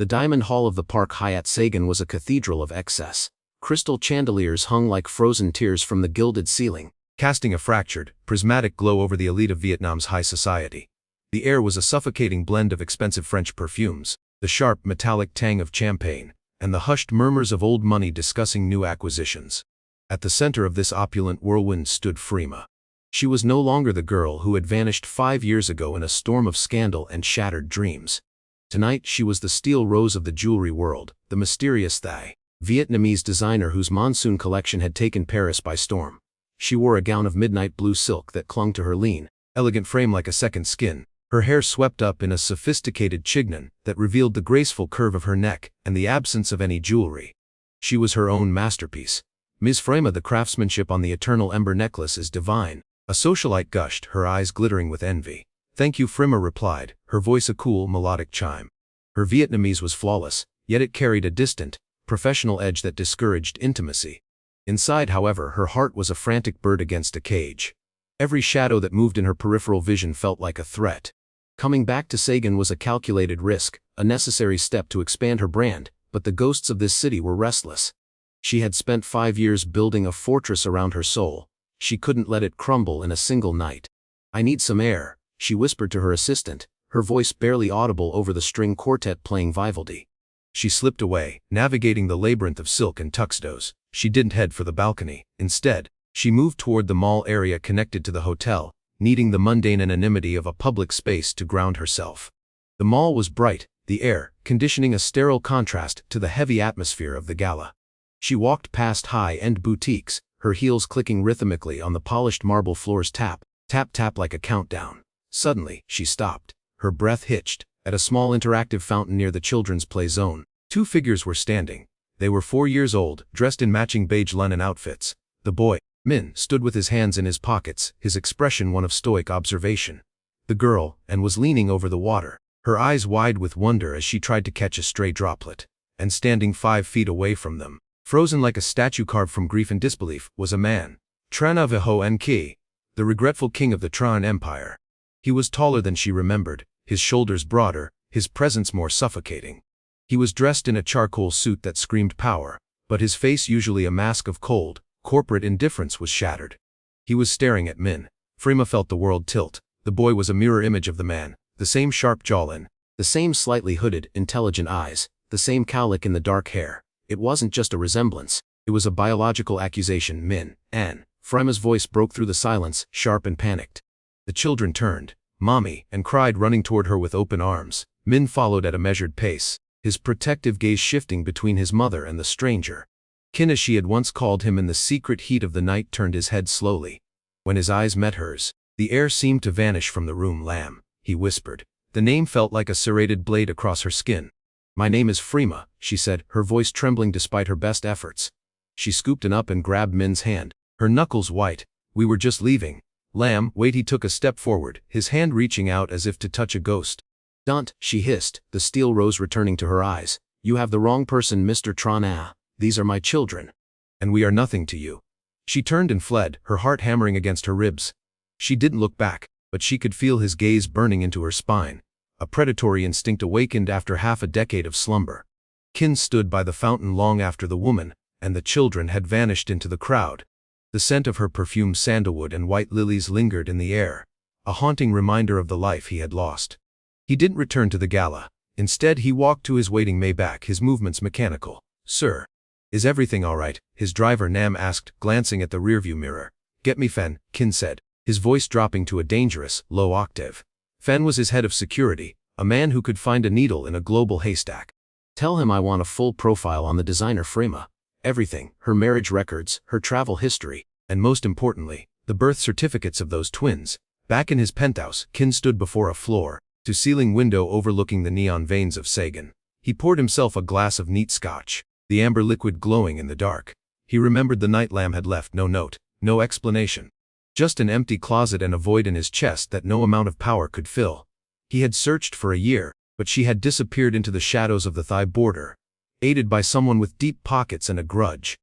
The diamond hall of the Park Hyatt Saigon was a cathedral of excess. Crystal chandeliers hung like frozen tears from the gilded ceiling, casting a fractured, prismatic glow over the elite of Vietnam's high society. The air was a suffocating blend of expensive French perfumes, the sharp, metallic tang of champagne, and the hushed murmurs of old money discussing new acquisitions. At the center of this opulent whirlwind stood Frima. She was no longer the girl who had vanished 5 years ago in a storm of scandal and shattered dreams. Tonight she was the steel rose of the jewelry world, the mysterious Thai Vietnamese designer whose monsoon collection had taken Paris by storm. She wore a gown of midnight blue silk that clung to her lean, elegant frame like a second skin, her hair swept up in a sophisticated chignon that revealed the graceful curve of her neck and the absence of any jewelry. She was her own masterpiece. Ms. Frima, the craftsmanship on the eternal ember necklace is divine. A socialite gushed, her eyes glittering with envy. Thank you, Frima replied, her voice a cool, melodic chime. Her Vietnamese was flawless, yet it carried a distant, professional edge that discouraged intimacy. Inside, however, her heart was a frantic bird against a cage. Every shadow that moved in her peripheral vision felt like a threat. Coming back to Saigon was a calculated risk, a necessary step to expand her brand, but the ghosts of this city were restless. She had spent 5 years building a fortress around her soul. She couldn't let it crumble in a single night. I need some air, she whispered to her assistant, her voice barely audible over the string quartet playing Vivaldi. She slipped away, navigating the labyrinth of silk and tuxedos. She didn't head for the balcony. Instead, she moved toward the mall area connected to the hotel, needing the mundane anonymity of a public space to ground herself. The mall was bright, the air conditioning a sterile contrast to the heavy atmosphere of the gala. She walked past high-end boutiques, her heels clicking rhythmically on the polished marble floors, tap, tap, tap like a countdown. Suddenly, she stopped. Her breath hitched. At a small interactive fountain near the children's play zone, 2 figures were standing. They were 4 years old, dressed in matching beige linen outfits. The boy, Min, stood with his hands in his pockets, his expression one of stoic observation. The girl, Anne, was leaning over the water, her eyes wide with wonder as she tried to catch a stray droplet. And standing 5 feet away from them, frozen like a statue carved from grief and disbelief, was a man. Tranaviho Nki, the regretful king of the Tran Empire. He was taller than she remembered, his shoulders broader, his presence more suffocating. He was dressed in a charcoal suit that screamed power, but his face, usually a mask of cold, corporate indifference, was shattered. He was staring at Min. Frima felt the world tilt. The boy was a mirror image of the man, the same sharp jawline, the same slightly hooded, intelligent eyes, the same cowlick in the dark hair. It wasn't just a resemblance, it was a biological accusation. Min, Anne. Frima's voice broke through the silence, sharp and panicked. The children turned, "Mommy," and cried, running toward her with open arms. Min followed at a measured pace, his protective gaze shifting between his mother and the stranger. Kin, as she had once called him in the secret heat of the night, turned his head slowly. When his eyes met hers, the air seemed to vanish from the room. "Lamb," he whispered. The name felt like a serrated blade across her skin. "My name is Frima," she said, her voice trembling despite her best efforts. She scooped up and grabbed Min's hand, her knuckles white. "We were just leaving." "Lamb, wait." He took a step forward, his hand reaching out as if to touch a ghost. "Don't," she hissed, the steel rose returning to her eyes. "You have the wrong person, Mr. Trana. These are my children. And we are nothing to you." She turned and fled, her heart hammering against her ribs. She didn't look back, but she could feel his gaze burning into her spine. A predatory instinct awakened after half a decade of slumber. Kin stood by the fountain long after the woman and the children had vanished into the crowd. The scent of her perfumed sandalwood and white lilies lingered in the air, a haunting reminder of the life he had lost. He didn't return to the gala. Instead, he walked to his waiting Maybach, his movements mechanical. "Sir, is everything all right?" his driver Nam asked, glancing at the rearview mirror. "Get me Fen," Kin said, his voice dropping to a dangerous, low octave. Fen was his head of security, a man who could find a needle in a global haystack. "Tell him I want a full profile on the designer Frima. Everything, her marriage records, her travel history, and most importantly, the birth certificates of those twins." Back in his penthouse, Kin stood before a floor-to-ceiling window overlooking the neon veins of Saigon. He poured himself a glass of neat scotch, the amber liquid glowing in the dark. He remembered the night Lamb had left no note, no explanation. Just an empty closet and a void in his chest that no amount of power could fill. He had searched for a year, but she had disappeared into the shadows of the Thai border, aided by someone with deep pockets and a grudge.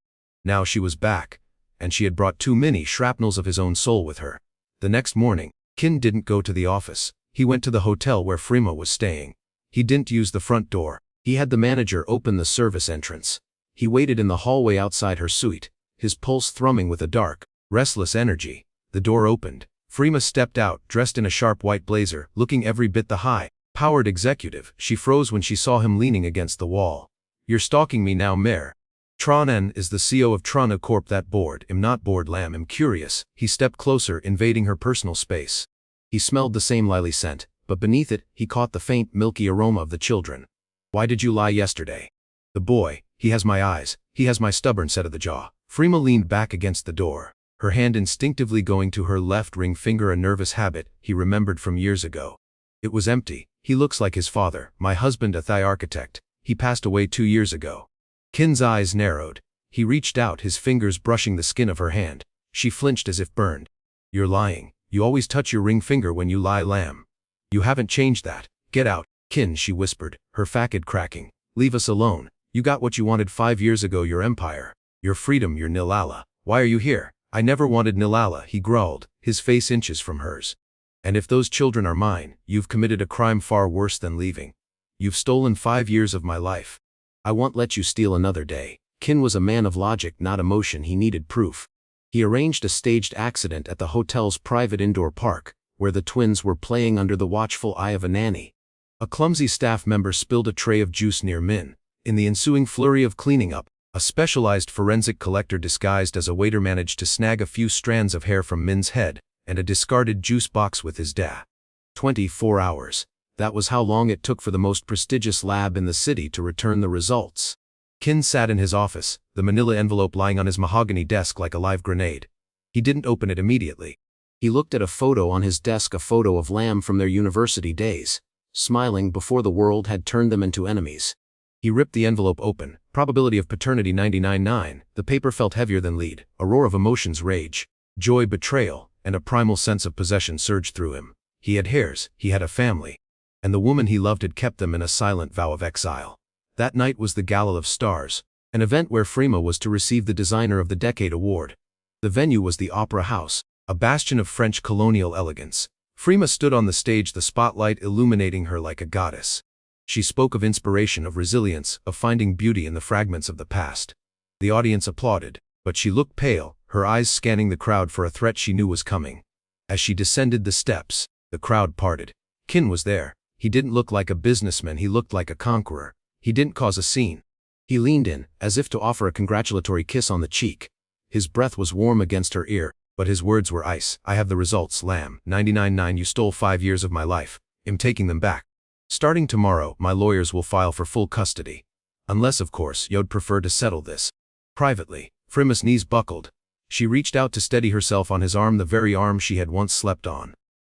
Now she was back, and she had brought too many shrapnels of his own soul with her. The next morning, Kin didn't go to the office. He went to the hotel where Frima was staying. He didn't use the front door. He had the manager open the service entrance. He waited in the hallway outside her suite, his pulse thrumming with a dark, restless energy. The door opened. Freema stepped out, dressed in a sharp white blazer, looking every bit the high-powered executive. She froze when she saw him leaning against the wall. "You're stalking me now, Mayor." Tron N is the CEO of Trona Corp. That bored. I'm not bored, lamb. I'm curious. He stepped closer, invading her personal space. He smelled the same lily scent, but beneath it, he caught the faint, milky aroma of the children. "Why did you lie yesterday?" "The boy, he has my eyes, he has my stubborn set of the jaw." Freema leaned back against the door, her hand instinctively going to her left ring finger, a nervous habit he remembered from years ago. It was empty. "He looks like his father, my husband, a Thai architect. He passed away 2 years ago." Kin's eyes narrowed. He reached out, his fingers brushing the skin of her hand. She flinched as if burned. "You're lying. You always touch your ring finger when you lie, lamb. You haven't changed that. Get out." "Kin," she whispered, her facade cracking. "Leave us alone. You got what you wanted 5 years ago, your empire, your freedom, your Nilala. Why are you here?" "I never wanted Nilala," he growled, his face inches from hers. "And if those children are mine, you've committed a crime far worse than leaving. You've stolen 5 years of my life. I won't let you steal another day." Kin was a man of logic, not emotion. He needed proof. He arranged a staged accident at the hotel's private indoor park, where the twins were playing under the watchful eye of a nanny. A clumsy staff member spilled a tray of juice near Min. In the ensuing flurry of cleaning up, a specialized forensic collector disguised as a waiter managed to snag a few strands of hair from Min's head and a discarded juice box with his 24 hours. That was how long it took for the most prestigious lab in the city to return the results. Kin sat in his office, the manila envelope lying on his mahogany desk like a live grenade. He didn't open it immediately. He looked at a photo on his desk, a photo of Lam from their university days, smiling before the world had turned them into enemies. He ripped the envelope open. Probability of paternity 99.9. The paper felt heavier than lead. A roar of emotions, rage, joy, betrayal, and a primal sense of possession surged through him. He had heirs, he had a family. And the woman he loved had kept them in a silent vow of exile. That night was the Gala of Stars, an event where Freema was to receive the Designer of the Decade award. The venue was the Opera House, a bastion of French colonial elegance. Freema stood on the stage, the spotlight illuminating her like a goddess. She spoke of inspiration, of resilience, of finding beauty in the fragments of the past. The audience applauded, but she looked pale, her eyes scanning the crowd for a threat she knew was coming. As she descended the steps, the crowd parted. Kin was there. He didn't look like a businessman, he looked like a conqueror. He didn't cause a scene. He leaned in, as if to offer a congratulatory kiss on the cheek. His breath was warm against her ear, but his words were ice. "I have the results, lamb. 99.9. You stole 5 years of my life. I'm taking them back. Starting tomorrow, my lawyers will file for full custody. Unless, of course, you'd prefer to settle this privately." Freema's knees buckled. She reached out to steady herself on his arm, the very arm she had once slept on.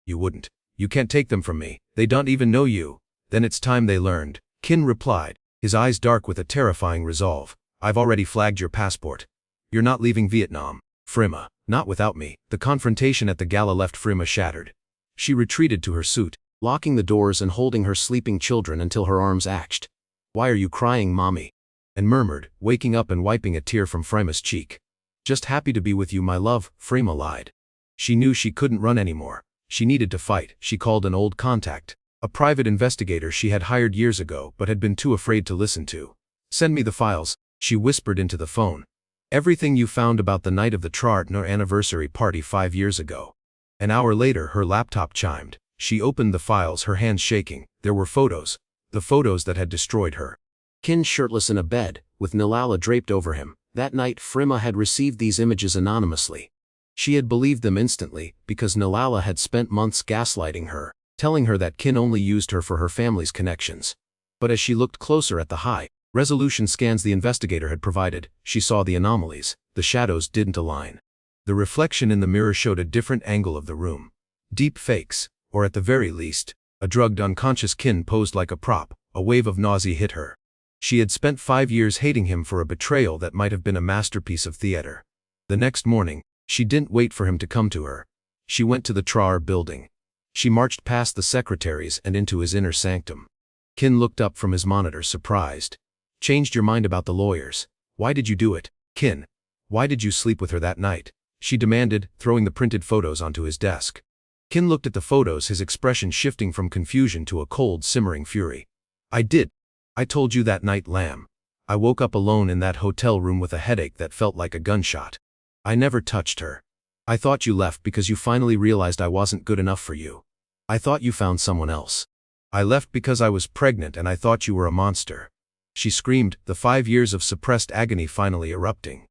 "You wouldn't. You can't take them from me. They don't even know you." "Then it's time they learned," Kin replied, his eyes dark with a terrifying resolve. "I've already flagged your passport. You're not leaving Vietnam." "Freema, not without me." The confrontation at the gala left Freema shattered. She retreated to her suite, locking the doors and holding her sleeping children until her arms ached. "Why are you crying, mommy?" and murmured, waking up and wiping a tear from Freema's cheek. "Just happy to be with you, my love," Freema lied. She knew she couldn't run anymore. She needed to fight. She called an old contact, a private investigator she had hired years ago but had been too afraid to listen to. "Send me the files," she whispered into the phone. "Everything you found about the night of the Trartner anniversary party 5 years ago." An hour later, her laptop chimed. She opened the files, her hands shaking. There were photos. The photos that had destroyed her. Kin shirtless in a bed, with Nilala draped over him. That night, Freema had received these images anonymously. She had believed them instantly, because Nilala had spent months gaslighting her, telling her that Kin only used her for her family's connections. But as she looked closer at the high-resolution scans the investigator had provided, she saw the anomalies. The shadows didn't align. The reflection in the mirror showed a different angle of the room. Deep fakes, or at the very least, a drugged unconscious Kin posed like a prop. A wave of nausea hit her. She had spent 5 years hating him for a betrayal that might have been a masterpiece of theater. The next morning, she didn't wait for him to come to her. She went to the Trar building. She marched past the secretaries and into his inner sanctum. Kin looked up from his monitor, surprised. "Changed your mind about the lawyers? Why did you do it, Kin? Why did you sleep with her that night?" she demanded, throwing the printed photos onto his desk. Kin looked at the photos, his expression shifting from confusion to a cold, simmering fury. I did I told you that night, Lamb. I woke up alone in that hotel room with a headache that felt like a gunshot. I never touched her. I thought you left because you finally realized I wasn't good enough for you. I thought you found someone else. I left because I was pregnant and I thought you were a monster. She screamed, the 5 years of suppressed agony finally erupting.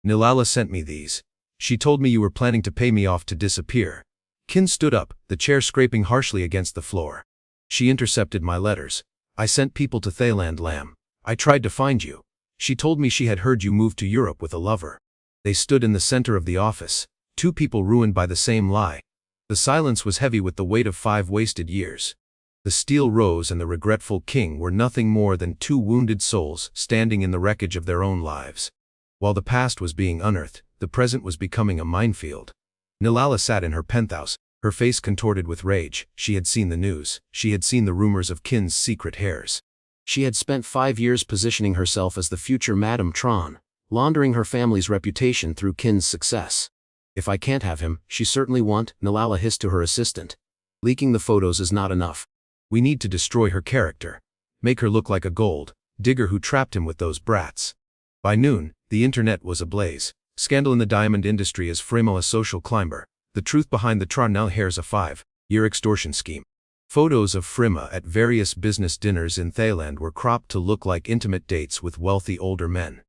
Nilala sent me these. She told me you were planning to pay me off to disappear. Kin stood up, the chair scraping harshly against the floor. She intercepted my letters. I sent people to Thailand, Lamb. I tried to find you. She told me she had heard you moved to Europe with a lover. They stood in the center of the office, 2 people ruined by the same lie. The silence was heavy with the weight of 5 wasted years. The steel rose and the regretful king were nothing more than 2 wounded souls standing in the wreckage of their own lives. While the past was being unearthed, the present was becoming a minefield. Nilala sat in her penthouse, her face contorted with rage. She had seen the news. She had seen the rumors of Kin's secret heirs. She had spent 5 years positioning herself as the future Madame Tron, laundering her family's reputation through Kin's success. If I can't have him, she certainly won't, Nilala hissed to her assistant. Leaking the photos is not enough. We need to destroy her character. Make her look like a gold digger who trapped him with those brats. By noon, the internet was ablaze. Scandal in the diamond industry as Fremo a social climber. The truth behind the Tron hairs a 5-year extortion scheme. Photos of Frima at various business dinners in Thailand were cropped to look like intimate dates with wealthy older men.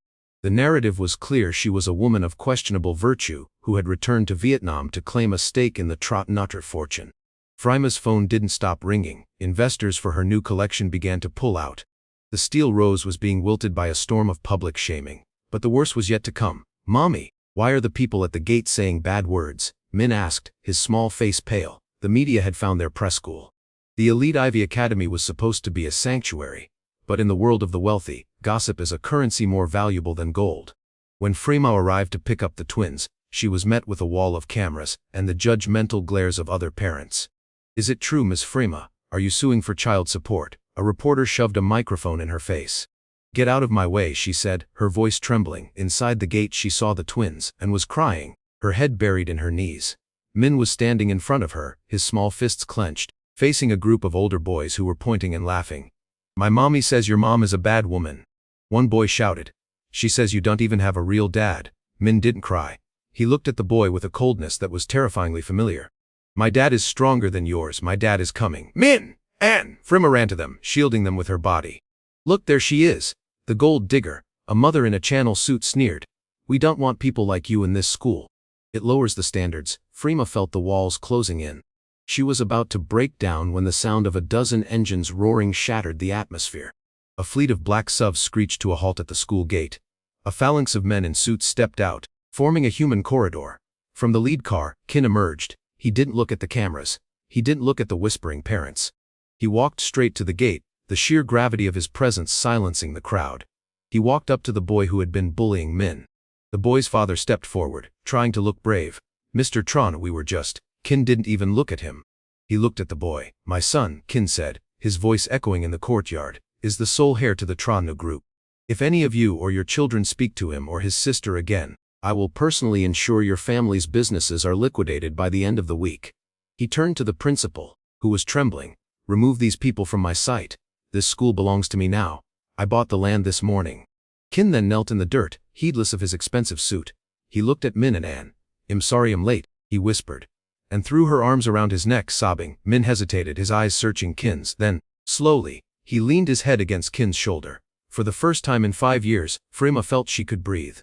The narrative was clear: she was a woman of questionable virtue who had returned to Vietnam to claim a stake in the Trot fortune. Frima's phone didn't stop ringing. Investors for her new collection began to pull out. The steel rose was being wilted by a storm of public shaming. But the worst was yet to come. Mommy, why are the people at the gate saying bad words? Min asked, his small face pale. The media had found their press school. The elite Ivy Academy was supposed to be a sanctuary. But in the world of the wealthy, gossip is a currency more valuable than gold. When Frema arrived to pick up the twins, she was met with a wall of cameras and the judgmental glares of other parents. Is it true, Miss Frema? Are you suing for child support? A reporter shoved a microphone in her face. Get out of my way, she said, her voice trembling. Inside the gate she saw the twins and was crying, her head buried in her knees. Min was standing in front of her, his small fists clenched, facing a group of older boys who were pointing and laughing. My mommy says your mom is a bad woman. One boy shouted. She says you don't even have a real dad. Min didn't cry. He looked at the boy with a coldness that was terrifyingly familiar. My dad is stronger than yours. My dad is coming. Min! Anne! Frima ran to them, shielding them with her body. Look, there she is. The gold digger. A mother in a channel suit sneered. We don't want people like you in this school. It lowers the standards. Frima felt the walls closing in. She was about to break down when the sound of a dozen engines roaring shattered the atmosphere. A fleet of black SUVs screeched to a halt at the school gate. A phalanx of men in suits stepped out, forming a human corridor. From the lead car, Kin emerged. He didn't look at the cameras. He didn't look at the whispering parents. He walked straight to the gate, the sheer gravity of his presence silencing the crowd. He walked up to the boy who had been bullying Min. The boy's father stepped forward, trying to look brave. Mr. Tron, we were just... Kin didn't even look at him. He looked at the boy. My son, Kin said, his voice echoing in the courtyard, is the sole heir to the Tron group. If any of you or your children speak to him or his sister again, I will personally ensure your family's businesses are liquidated by the end of the week. He turned to the principal, who was trembling. Remove these people from my sight. This school belongs to me now. I bought the land this morning. Kin then knelt in the dirt, heedless of his expensive suit. He looked at Min and Anne. I'm sorry I'm late, he whispered, and threw her arms around his neck, sobbing. Min hesitated, his eyes searching Kin's. Then, slowly, he leaned his head against Kin's shoulder. For the first time in 5 years, Frima felt she could breathe.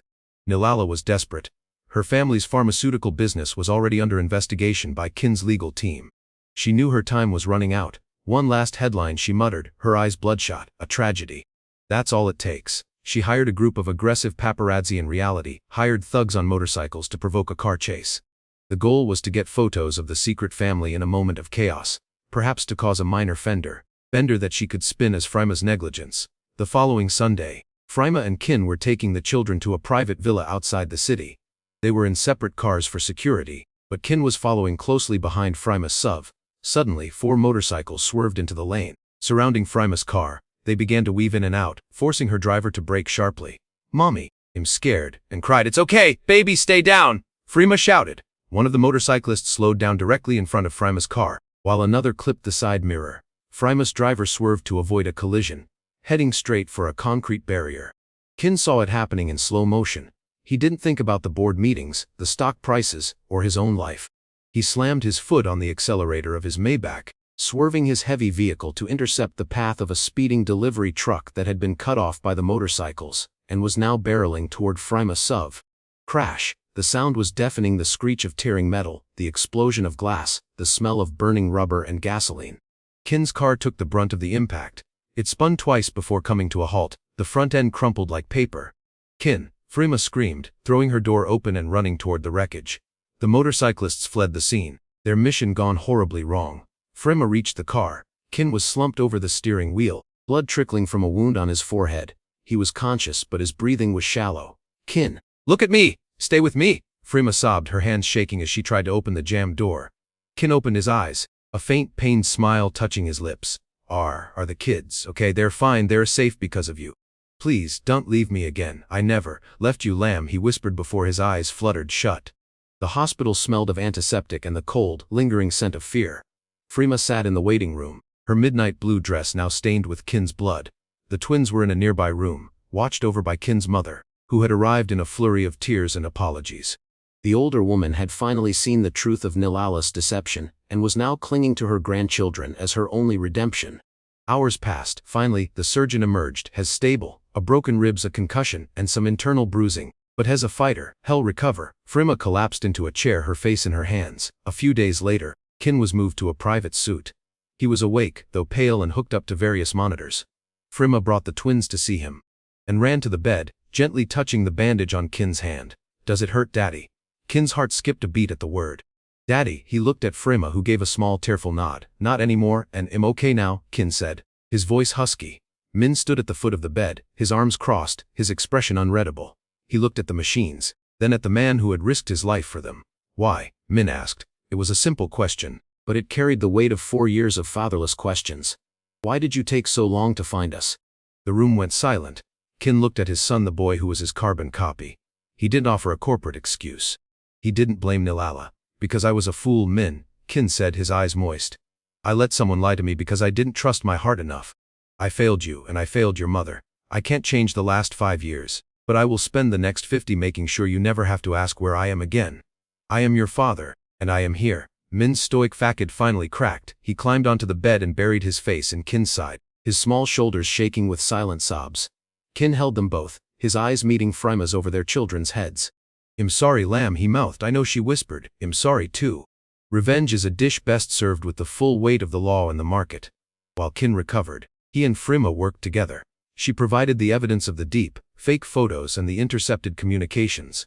Nilala was desperate. Her family's pharmaceutical business was already under investigation by Kin's legal team. She knew her time was running out. One last headline, she muttered, her eyes bloodshot. A tragedy. That's all it takes. She hired a group of aggressive paparazzi. In reality, hired thugs on motorcycles to provoke a car chase. The goal was to get photos of the secret family in a moment of chaos, perhaps to cause a minor fender that she could spin as Frima's negligence. The following Sunday, Frima and Kin were taking the children to a private villa outside the city. They were in separate cars for security, but Kin was following closely behind Frima's SUV. Suddenly, 4 motorcycles swerved into the lane. Surrounding Frima's car, they began to weave in and out, forcing her driver to brake sharply. Mommy, I'm scared, and cried, It's okay, baby, stay down! Frima shouted. One of the motorcyclists slowed down directly in front of Frima's car, while another clipped the side mirror. Frima's driver swerved to avoid a collision. heading straight for a concrete barrier. Kin saw it happening in slow motion. He didn't think about the board meetings, the stock prices, or his own life. He slammed his foot on the accelerator of his Maybach, swerving his heavy vehicle to intercept the path of a speeding delivery truck that had been cut off by the motorcycles, and was now barreling toward Frima Suv. Crash! The sound was deafening, the screech of tearing metal, the explosion of glass, the smell of burning rubber and gasoline. Kin's car took the brunt of the impact. It spun twice before coming to a halt, the front end crumpled like paper. Kin! Frima screamed, throwing her door open and running toward the wreckage. The motorcyclists fled the scene, their mission gone horribly wrong. Frima reached the car. Kin was slumped over the steering wheel, blood trickling from a wound on his forehead. He was conscious, but his breathing was shallow. Kin! Look at me! Stay with me! Frima sobbed, her hands shaking as she tried to open the jammed door. Kin opened his eyes, a faint, pained smile touching his lips. Are the kids okay? They're fine, they're safe because of you. Please, don't leave me again. I never left you, lamb, he whispered before his eyes fluttered shut. The hospital smelled of antiseptic and the cold, lingering scent of fear. Frima sat in the waiting room, her midnight blue dress now stained with Kin's blood. The twins were in a nearby room, watched over by Kin's mother, who had arrived in a flurry of tears and apologies. The older woman had finally seen the truth of Nilala's deception, and was now clinging to her grandchildren as her only redemption. Hours passed. Finally, the surgeon emerged, has stable, a broken ribs, a concussion, and some internal bruising, but as a fighter, he'll recover. Frima collapsed into a chair, her face in her hands. A few days later, Kin was moved to a private suite. He was awake, though pale, and hooked up to various monitors. Frima brought the twins to see him, and ran to the bed, gently touching the bandage on Kin's hand. Does it hurt, Daddy? Kin's heart skipped a beat at the word. Daddy, he looked at Frima, who gave a small tearful nod. Not anymore, and I'm okay now, Kin said, his voice husky. Min stood at the foot of the bed, his arms crossed, his expression unreadable. He looked at the machines, then at the man who had risked his life for them. Why? Min asked. It was a simple question, but it carried the weight of 4 years of fatherless questions. Why did you take so long to find us? The room went silent. Kin looked at his son, the boy who was his carbon copy. He didn't offer a corporate excuse. He didn't blame Nilala. Because I was a fool, Min, Kin said, his eyes moist. I let someone lie to me because I didn't trust my heart enough. I failed you, and I failed your mother. I can't change the last 5 years, but I will spend the next 50 making sure you never have to ask where I am again. I am your father, and I am here. Min's stoic facade finally cracked. He climbed onto the bed and buried his face in Kin's side, his small shoulders shaking with silent sobs. Kin held them both, his eyes meeting Frima's over their children's heads. I'm sorry, lamb, he mouthed. I know, she whispered. I'm sorry too. Revenge is a dish best served with the full weight of the law in the market. While Kin recovered, he and Frima worked together. She provided the evidence of the deep, fake photos and the intercepted communications.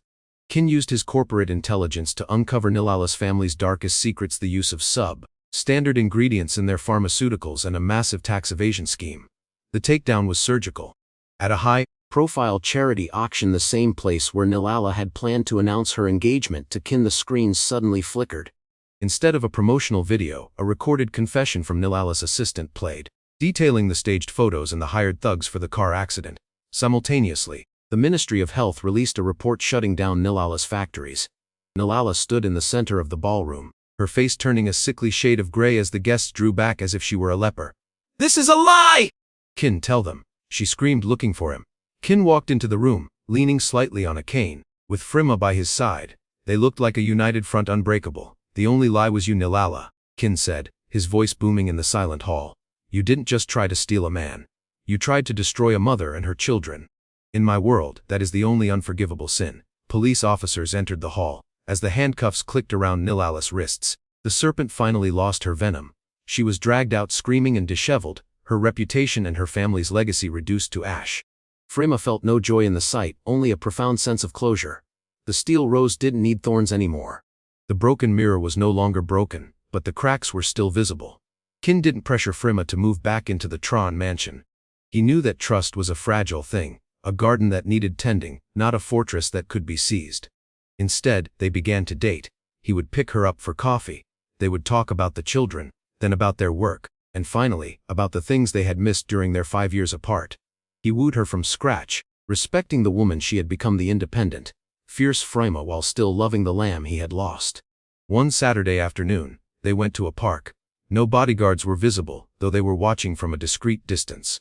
Kin used his corporate intelligence to uncover Nilala's family's darkest secrets, the use of sub-standard ingredients in their pharmaceuticals and a massive tax evasion scheme. The takedown was surgical. At a high-profile charity auction, the same place where Nilala had planned to announce her engagement to Kin, the screens suddenly flickered. Instead of a promotional video, a recorded confession from Nilala's assistant played, detailing the staged photos and the hired thugs for the car accident. Simultaneously, the Ministry of Health released a report shutting down Nilala's factories. Nilala stood in the center of the ballroom, her face turning a sickly shade of gray as the guests drew back as if she were a leper. This is a lie! Kin, tell them, she screamed, looking for him. Kin walked into the room, leaning slightly on a cane, with Frima by his side. They looked like a united front, unbreakable. The only lie was you, Nilala, Kin said, his voice booming in the silent hall. You didn't just try to steal a man. You tried to destroy a mother and her children. In my world, that is the only unforgivable sin. Police officers entered the hall. As the handcuffs clicked around Nilala's wrists, the serpent finally lost her venom. She was dragged out screaming and disheveled, her reputation and her family's legacy reduced to ash. Frima felt no joy in the sight, only a profound sense of closure. The steel rose didn't need thorns anymore. The broken mirror was no longer broken, but the cracks were still visible. Kin didn't pressure Frima to move back into the Tron mansion. He knew that trust was a fragile thing, a garden that needed tending, not a fortress that could be seized. Instead, they began to date. He would pick her up for coffee. They would talk about the children, then about their work, and finally, about the things they had missed during their 5 years apart. He wooed her from scratch, respecting the woman she had become, the independent, fierce Frima, while still loving the lamb he had lost. One Saturday afternoon, they went to a park. No bodyguards were visible, though they were watching from a discreet distance.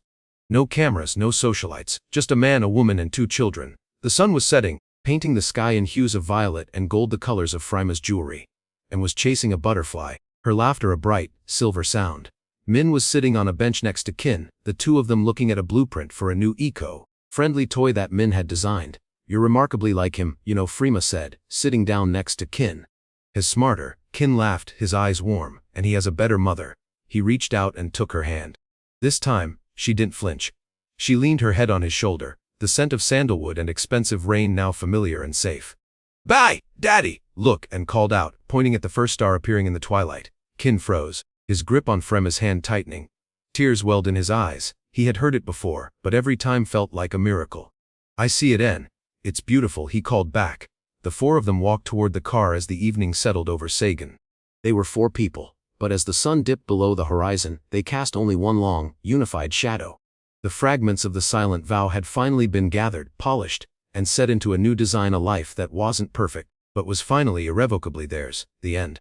No cameras, no socialites, just a man, a woman, and 2 children. The sun was setting, painting the sky in hues of violet and gold, the colors of Frima's jewelry, and was chasing a butterfly, her laughter a bright, silver sound. Min was sitting on a bench next to Kin, the 2 of them looking at a blueprint for a new eco-friendly toy that Min had designed. You're remarkably like him, you know, Frima said, sitting down next to Kin. He's smarter, Kin laughed, his eyes warm, and he has a better mother. He reached out and took her hand. This time, she didn't flinch. She leaned her head on his shoulder, the scent of sandalwood and expensive rain now familiar and safe. "Bye, Daddy!" Look, and called out, pointing at the first star appearing in the twilight. Kin froze, his grip on Frema's hand tightening. Tears welled in his eyes. He had heard it before, but every time felt like a miracle. "I see it, En. It's beautiful," he called back. The 4 of them walked toward the car as the evening settled over Sagan. They were 4 people, but as the sun dipped below the horizon, they cast only one long, unified shadow. The fragments of the silent vow had finally been gathered, polished, and set into a new design, a life that wasn't perfect, but was finally irrevocably theirs. The end.